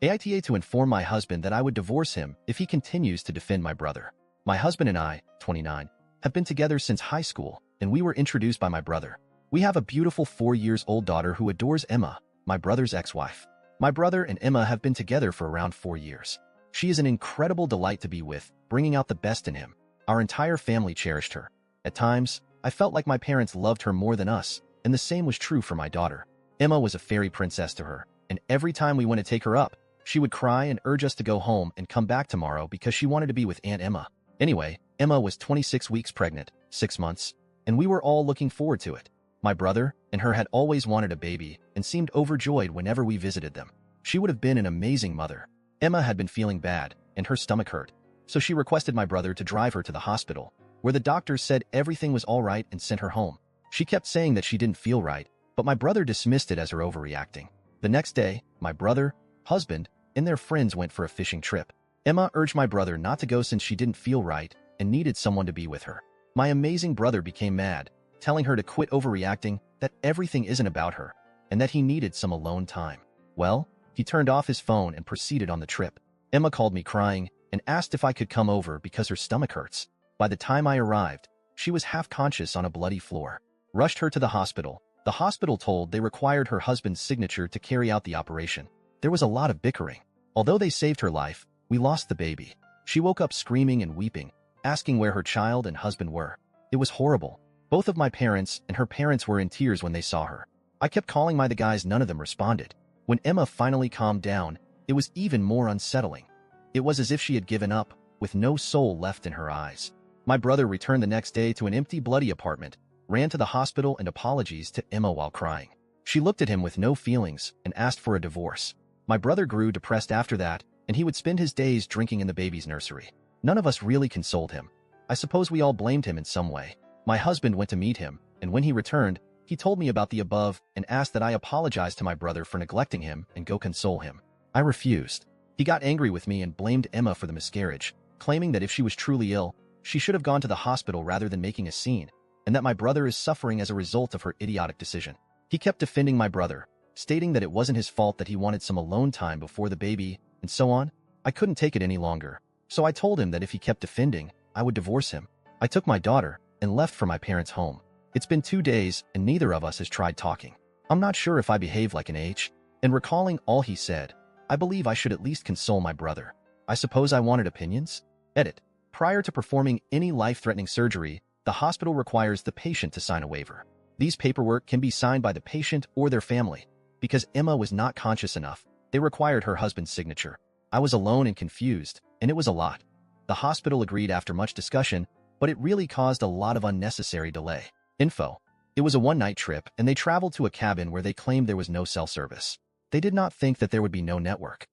AITA to inform my husband that I would divorce him if he continues to defend my brother. My husband and I, 29, have been together since high school, and we were introduced by my brother. We have a beautiful 4-year-old daughter who adores Emma, my brother's ex-wife. My brother and Emma have been together for around 4 years. She is an incredible delight to be with, bringing out the best in him. Our entire family cherished her. At times, I felt like my parents loved her more than us, and the same was true for my daughter. Emma was a fairy princess to her, and every time we went to take her up, she would cry and urge us to go home and come back tomorrow because she wanted to be with Aunt Emma. Anyway, Emma was 26 weeks pregnant, 6 months, and we were all looking forward to it. My brother and her had always wanted a baby and seemed overjoyed whenever we visited them. She would have been an amazing mother. Emma had been feeling bad, and her stomach hurt, so she requested my brother to drive her to the hospital, where the doctors said everything was all right and sent her home. She kept saying that she didn't feel right, but my brother dismissed it as her overreacting. The next day, my brother, husband, and their friends went for a fishing trip. Emma urged my brother not to go since she didn't feel right and needed someone to be with her. My amazing brother became mad, telling her to quit overreacting, that everything isn't about her, and that he needed some alone time. Well, he turned off his phone and proceeded on the trip. Emma called me crying and asked if I could come over because her stomach hurts. By the time I arrived, she was half conscious on a bloody floor. Rushed her to the hospital. The hospital told they required her husband's signature to carry out the operation. There was a lot of bickering. Although they saved her life, we lost the baby. She woke up screaming and weeping, asking where her child and husband were. It was horrible. Both of my parents and her parents were in tears when they saw her. I kept calling the guys, none of them responded. When Emma finally calmed down, it was even more unsettling. It was as if she had given up, with no soul left in her eyes. My brother returned the next day to an empty, bloody apartment, ran to the hospital and apologized to Emma while crying. She looked at him with no feelings and asked for a divorce. My brother grew depressed after that, and he would spend his days drinking in the baby's nursery. None of us really consoled him. I suppose we all blamed him in some way. My husband went to meet him, and when he returned, he told me about the above and asked that I apologize to my brother for neglecting him and go console him. I refused. He got angry with me and blamed Emma for the miscarriage, claiming that if she was truly ill, she should have gone to the hospital rather than making a scene, and that my brother is suffering as a result of her idiotic decision. He kept defending my brother, stating that it wasn't his fault that he wanted some alone time before the baby, and so on. I couldn't take it any longer, so I told him that if he kept defending, I would divorce him. I took my daughter and left for my parents' home. It's been 2 days, and neither of us has tried talking. I'm not sure if I behaved like an H, and recalling all he said, I believe I should at least console my brother. I suppose I wanted opinions? Edit. Prior to performing any life-threatening surgery, the hospital requires the patient to sign a waiver. These paperwork can be signed by the patient or their family. Because Emma was not conscious enough, they required her husband's signature. I was alone and confused, and it was a lot. The hospital agreed after much discussion, but it really caused a lot of unnecessary delay. Info. It was a one-night trip, and they traveled to a cabin where they claimed there was no cell service. They did not think that there would be no network.